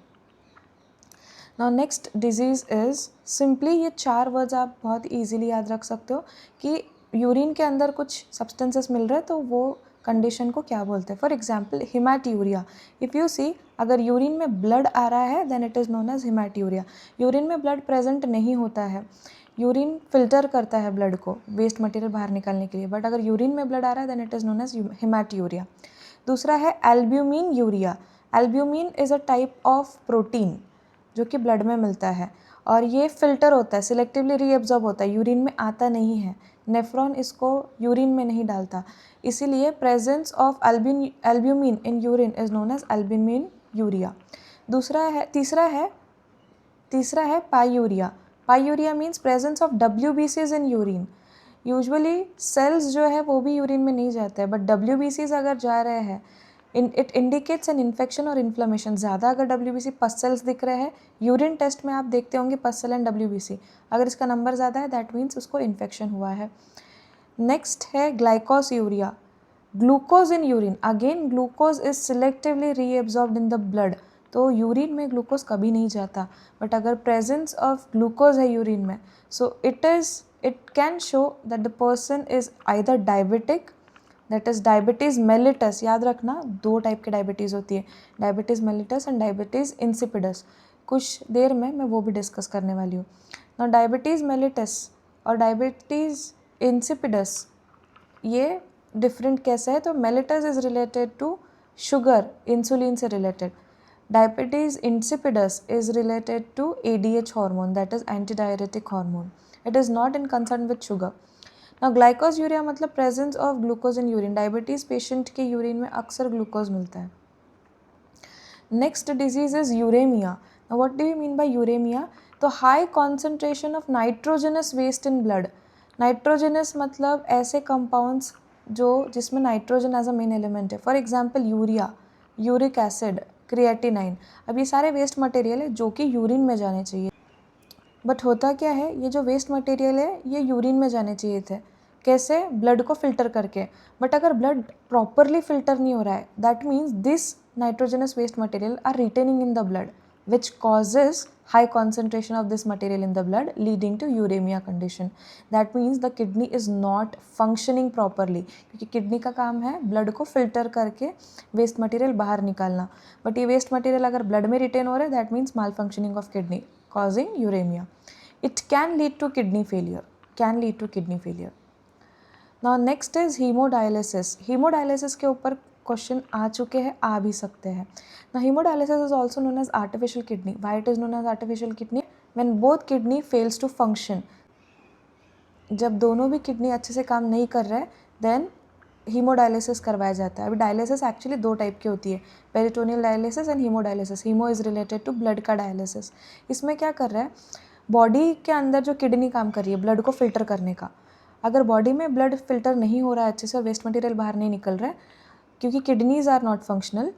Now next disease is simply, ये 4 वर्ड्स आप बहुत ईजीली याद रख सकते हो कि यूरिन के अंदर कुछ सब्सटेंसेस मिल रहे हैं तो वो कंडीशन को क्या बोलते हैं. For example haematuria. If you see, अगर यूरिन में ब्लड आ रहा है then it is known as haematuria. Urine में ब्लड प्रेजेंट नहीं होता है, यूरिन फिल्टर करता है ब्लड को, वेस्ट मटेरियल बाहर निकालने के लिए, बट अगर यूरिन में ब्लड आ रहा है then it is known as haematuria. दूसरा है albuminuria. Albumin is a type of protein जो कि ब्लड में मिलता है और ये फिल्टर होता है, सिलेक्टिवली रीएब्जॉर्ब होता है, यूरिन में आता नहीं है. नेफ्रॉन इसको यूरिन में नहीं डालता, इसीलिए presence of albumin in urine is known as albuminuria. तीसरा है pyuria. Pyuria means presence of WBCs in urine. Usually cells जो है वो भी यूरिन में नहीं जाते हैं, बट WBCs अगर जा रहे हैं, इट इंडिकेट्स एन इन्फेक्शन और इन्फ्लेमेशन. ज़्यादा अगर WBC पस सेल्स दिख रहे हैं, यूरिन टेस्ट में आप देखते होंगे पस सेल एंड WBC, अगर इसका नंबर ज़्यादा है दैट मीन्स उसको इन्फेक्शन हुआ है. नेक्स्ट है ग्लाइकोस urea. Glucose in urine. Again glucose is selectively reabsorbed in the blood. तो यूरिन में ग्लूकोज कभी नहीं जाता, बट अगर प्रेजेंस ऑफ ग्लूकोज है यूरिन में, so it can show that the person is either diabetic, that is diabetes mellitus. याद रखना, 2 टाइप के डायबिटीज़ होती है, diabetes mellitus and diabetes insipidus. कुछ देर में मैं वो भी डिस्कस करने वाली हूँ। ना डायबिटीज़ मेलिटस और डायबिटीज़ इंसिपिडस ये डिफरेंट कैसे है, तो mellitus is related to sugar, insulin से related. Diabetes insipidus is related to ADH hormone, that is anti diuretic hormone. It is not in concern with sugar. ना ग्लाइकोज़ मतलब presence of glucose in urine. Diabetes patient के यूरिन में अक्सर ग्लूकोज मिलता है. Next disease is uremia. Now what do you mean by uremia? तो high concentration of nitrogenous waste in blood. Nitrogenous मतलब ऐसे कंपाउंड्स जो जिसमें nitrogen as a main element है. For example urea, uric acid, creatinine. अब ये सारे वेस्ट मटेरियल है जो कि यूरिन में जाने चाहिए. बट होता क्या है, ये जो वेस्ट मटेरियल है ये यूरिन में जाने चाहिए थे. कैसे? ब्लड को फिल्टर करके. बट अगर ब्लड प्रॉपरली फिल्टर नहीं हो रहा है, that means this nitrogenous waste material are retaining in the blood, which causes high concentration of this material in the blood, leading to uremia condition. That means the kidney is not functioning properly, क्योंकि किडनी का काम है ब्लड को फिल्टर करके वेस्ट मटेरियल बाहर निकालना. बट ये वेस्ट मटेरियल अगर ब्लड में रिटेन हो रहा है, that means mall functioning of kidney causing uremia. It can lead to kidney failure. Now next is hemodialysis. Hemodialysis के ऊपर क्वेश्चन आ चुके हैं, आ भी सकते हैं. Now hemodialysis is also known as artificial kidney. Why it is known as artificial kidney? When both kidney fails to function. जब दोनों भी किडनी अच्छे से काम नहीं कर रहे, देन हीमोडायलिसिस करवाया जाता है. अभी डायलिसिस एक्चुअली 2 टाइप की होती है, peritoneal dialysis and hemodialysis. Hemo is related to blood का डायलिसिस. इसमें क्या कर रहा है, बॉडी के अंदर जो किडनी काम कर रही है ब्लड को फिल्टर करने का, अगर बॉडी में ब्लड फिल्टर नहीं हो रहा है अच्छे से और वेस्ट मटेरियल बाहर नहीं निकल रहा है क्योंकि किडनीज आर नॉट फंक्शनल,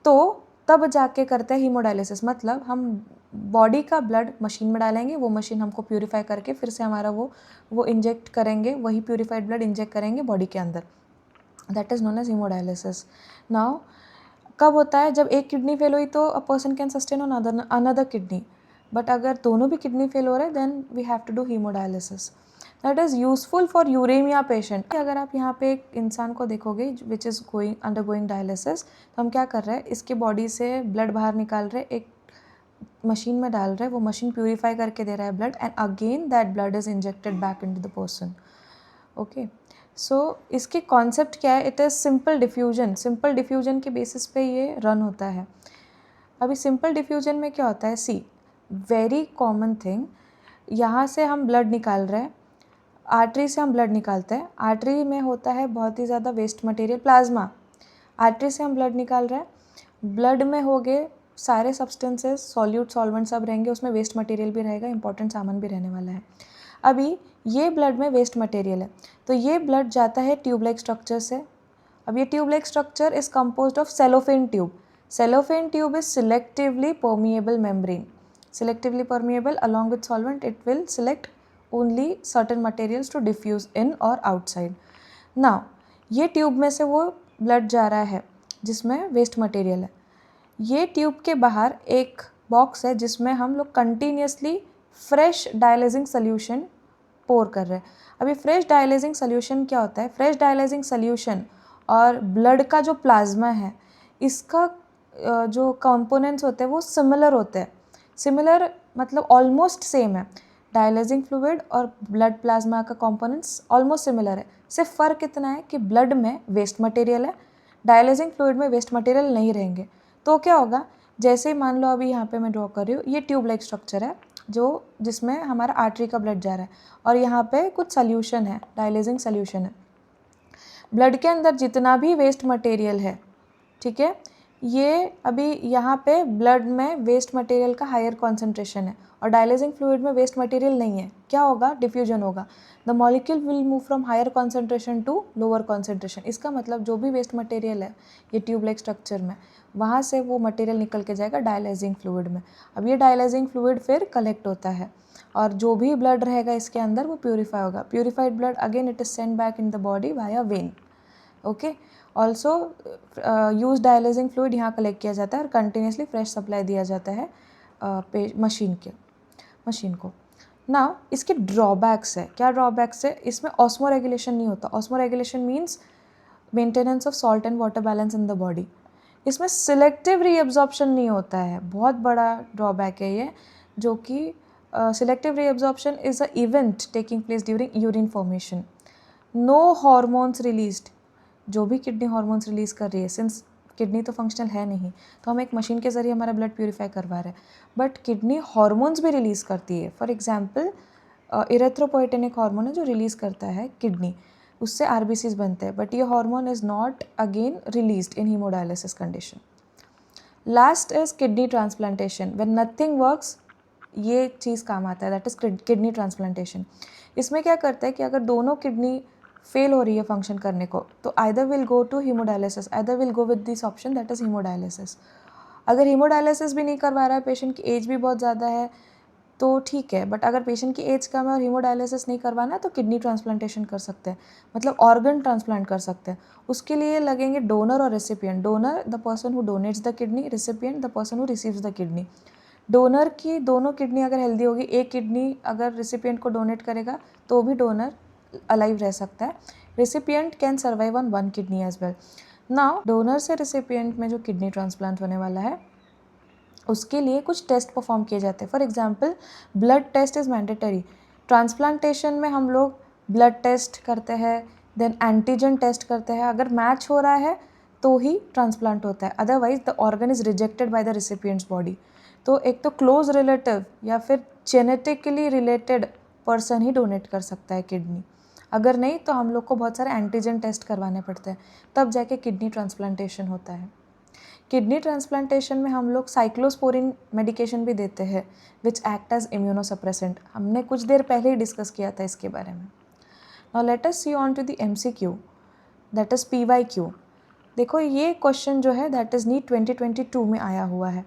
तो तब जाके करते हैं हीमोडायलिसिस. मतलब हम बॉडी का ब्लड मशीन में डालेंगे, वो मशीन हमको प्यूरिफाई करके फिर से हमारा वो इंजेक्ट करेंगे, वही प्यूरिफाइड ब्लड इंजेक्ट करेंगे बॉडी के अंदर. That is known as hemodialysis. Now कब होता है, जब एक किडनी फेल हुई तो a person can sustain on another kidney. But अगर दोनों भी किडनी फेल हो रहे हैं, then we have to do hemodialysis. That is useful for uremia patient. अगर आप यहाँ पे एक इंसान को देखोगे विच इज़ अंडरगोइंग डायलिसिस, तो हम क्या कर रहे हैं, इसके बॉडी से ब्लड बाहर निकाल रहे, एक मशीन में डाल रहे, वो मशीन प्यूरिफाई करके दे रहा है blood, and again that blood is injected back into the person. Okay, so इसके कॉन्सेप्ट क्या है, it is simple diffusion. Simple diffusion के बेसिस पे ये रन होता है. अभी सिंपल डिफ्यूजन में क्या होता है, सी वेरी कॉमन थिंग, यहाँ से हम ब्लड निकाल रहे हैं, आर्टरी से हम ब्लड निकालते हैं, आर्टरी में होता है बहुत ही ज़्यादा वेस्ट मटेरियल, प्लाज्मा. आर्टरी से हम ब्लड निकाल रहे हैं, ब्लड में हो गए सारे सब्सटेंसेस, सॉल्यूट, सॉल्वेंट सब रहेंगे, उसमें वेस्ट मटेरियल भी रहेगा, इंपॉर्टेंट सामान भी रहने वाला है. अभी ये ब्लड में वेस्ट मटेरियल है, तो ये ब्लड जाता है ट्यूब लाइक स्ट्रक्चर से. अब ये tube like structure is composed of cellophane tube. Cellophane tube is selectively permeable membrane. Selectively permeable, along with solvent it will select only certain materials to diffuse in or outside. Now ये ट्यूब में से वो ब्लड जा रहा है जिसमें वेस्ट मटेरियल है. ये ट्यूब के बाहर एक बॉक्स है जिसमें हम लोग कंटिन्यूसली फ्रेश डायलिजिंग सोल्यूशन पोर कर रहे हैं. अभी फ्रेश डायलिजिंग सोल्यूशन क्या होता है, फ्रेश डायलिजिंग सोल्यूशन और ब्लड का जो प्लाज्मा है इसका जो कंपोनेंट्स होते हैं वो सिमिलर होते हैं. सिमिलर मतलब ऑलमोस्ट सेम है. डायलिजिंग फ्लूइड और ब्लड प्लाज्मा का कंपोनेंट्स ऑलमोस्ट सिमिलर है. सिर्फ फ़र्क इतना है कि ब्लड में वेस्ट मटेरियल है, डायलिजिंग फ्लूइड में वेस्ट मटेरियल नहीं रहेंगे. तो क्या होगा, जैसे ही मान लो अभी यहाँ पे मैं ड्रॉ कर रही हूँ, ये ट्यूब लाइक स्ट्रक्चर है जिसमें हमारा आर्टरी का ब्लड जा रहा है और यहाँ पे कुछ सोल्यूशन है, डायलिजिंग सोल्यूशन है. ब्लड के अंदर जितना भी वेस्ट मटेरियल है, ठीक है, ये अभी यहाँ पे ब्लड में वेस्ट मटेरियल का हायर कॉन्सेंट्रेशन है और डायलिजिंग फ्लूइड में वेस्ट मटेरियल नहीं है. क्या होगा, डिफ्यूजन होगा. The molecule will move from higher concentration to lower concentration. इसका मतलब जो भी वेस्ट मटेरियल है ये ट्यूब लाइक स्ट्रक्चर में, वहाँ से वो मटेरियल निकल के जाएगा डायलिजिंग फ्लूइड में. अब ये डायलिजिंग फ्लूइड फिर कलेक्ट होता है और जो भी ब्लड रहेगा इसके अंदर वो प्यूरिफाई होगा. Purified blood again it is send back in the body via vein. Okay, also use dialysing fluid यहाँ कलेक्ट किया जाता है और कंटिन्यूसली फ्रेश सप्लाई दिया जाता है मशीन को. ना इसके ड्रॉबैक्स है. क्या ड्रॉबैक्स है, इसमें ऑस्मो रेगुलेशन नहीं होता. Osmo regulation means maintenance of salt and water balance in the body. इसमें सिलेक्टिव रीअब्जॉर्प्शन नहीं होता है, बहुत बड़ा ड्रॉबैक है ये, जो कि selective reabsorption is a event taking place during urine formation. No hormones released, जो भी किडनी हॉर्मोन्स रिलीज़ कर रही है, सिंस किडनी तो फंक्शनल है नहीं, तो हम एक मशीन के ज़रिए हमारा ब्लड प्यूरिफाई करवा रहे हैं, बट किडनी हॉर्मोन्स भी रिलीज़ करती है. फॉर एग्जांपल इरेथ्रोपोइटेनिक हार्मोन है जो रिलीज़ करता है किडनी, उससे आरबीसीज बनते हैं, बट ये hormone is not again released in haemodialysis condition. Last is kidney transplantation. When nothing works, ये चीज़ काम आता है, दैट इज़ किडनी ट्रांसप्लांटेशन. इसमें क्या करता है कि अगर दोनों किडनी फेल हो रही है फंक्शन करने को, तो either will go to hemodialysis, either will go with this option that is hemodialysis. अगर हीमोडायलिसिस भी नहीं करवा रहा है, पेशेंट की एज भी बहुत ज़्यादा है, तो ठीक है, बट अगर पेशेंट की एज कम है और हीमोडायलिसिस नहीं करवाना है, तो किडनी ट्रांसप्लांटेशन कर सकते हैं, मतलब ऑर्गन ट्रांसप्लांट कर सकते हैं. उसके लिए लगेंगे डोनर और recipient. Donor the person who donates the kidney, recipient the person who receives the kidney. Donor की दोनों किडनी अगर हेल्दी होगी, एक किडनी अगर रेसिपिएंट को डोनेट करेगा तो भी डोनर अलाइव रह सकता है. Recipient can survive on 1 kidney as well. Now donor से रेसिपिएंट में जो किडनी ट्रांसप्लांट होने वाला है, उसके लिए कुछ टेस्ट परफॉर्म किए जाते हैं. For example blood test is mandatory. Transplantation में हम लोग ब्लड टेस्ट करते हैं, देन एंटीजन टेस्ट करते हैं. अगर मैच हो रहा है तो ही ट्रांसप्लांट होता है, otherwise the organ is rejected by the recipient's body. तो एक तो क्लोज रिलेटिव या फिर जेनेटिकली रिलेटेड पर्सन ही डोनेट कर सकता है किडनी. अगर नहीं तो हम लोग को बहुत सारे एंटीजन टेस्ट करवाने पड़ते हैं, तब जाके किडनी ट्रांसप्लांटेशन होता है. किडनी ट्रांसप्लांटेशन में हम लोग साइक्लोस्पोरिन मेडिकेशन भी देते हैं, विच एक्ट एज इम्यूनोसप्रेसेंट. हमने कुछ देर पहले ही डिस्कस किया था इसके बारे में. Now let us see on to the MCQ, that is PYQ. देखो ये क्वेश्चन जो है दैट इज़ नीट 2022 में आया हुआ है,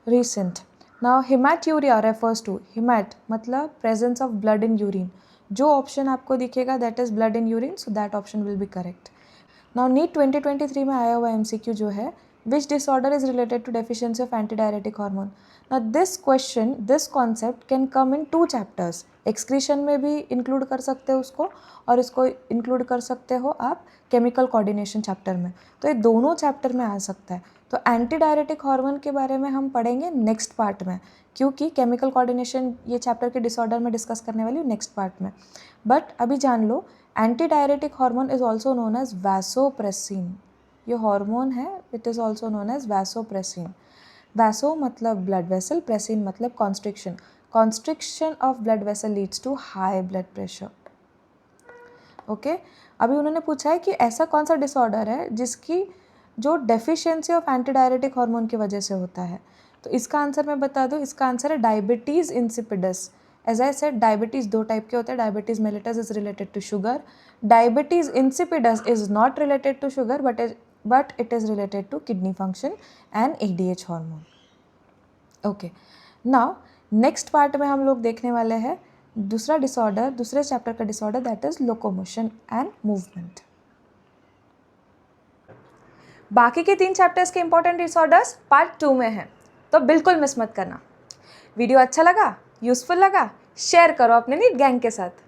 recent. Now hematuria refers to, hemat मतलब presence of blood in urine. जो ऑप्शन आपको दिखेगा that is blood in urine, so that option will be correct. Now NEET 2023 में आया हुआ MCQ जो है, which disorder is related to deficiency of antidiuretic hormone. Now this concept can come in 2 chapters. Excretion में भी इंक्लूड कर सकते हो उसको, और इसको इंक्लूड कर सकते हो आप केमिकल कोऑर्डिनेशन चैप्टर में. तो ये दोनों चैप्टर में आ सकता है. तो एंटी डायरेटिक हार्मोन के बारे में हम पढ़ेंगे नेक्स्ट पार्ट में, क्योंकि केमिकल कोऑर्डिनेशन ये चैप्टर के डिसऑर्डर में डिस्कस करने वाली हूँ नेक्स्ट पार्ट में. बट अभी जान लो, anti diuretic hormone is also known as vasopressin. ये हार्मोन है, it is also known as vasopressin. Vaso मतलब ब्लड वेसल, प्रेसिन मतलब constriction. Constriction of blood vessel leads to high blood pressure. Okay, अभी उन्होंने पूछा है कि ऐसा कौन सा डिसऑर्डर है जिसकी जो deficiency of anti diuretic hormone की वजह से होता है. तो इसका आंसर मैं बता दूँ, इसका आंसर है diabetes insipidus. As I said, diabetes 2 type के होते हैं. Diabetes mellitus is related to sugar. Diabetes insipidus is not related to sugar, but it is related to kidney function and ADH hormone. Okay, now next part में हम लोग देखने वाले हैं दूसरा डिसऑर्डर, दूसरे चैप्टर का disorder, that is locomotion and movement. बाकी के 3 चैप्टर्स के इंपॉर्टेंट डिसऑर्डर्स पार्ट 2 में हैं, तो बिल्कुल मिस मत करना. वीडियो अच्छा लगा, यूजफुल लगा, शेयर करो अपने नीट गैंग के साथ.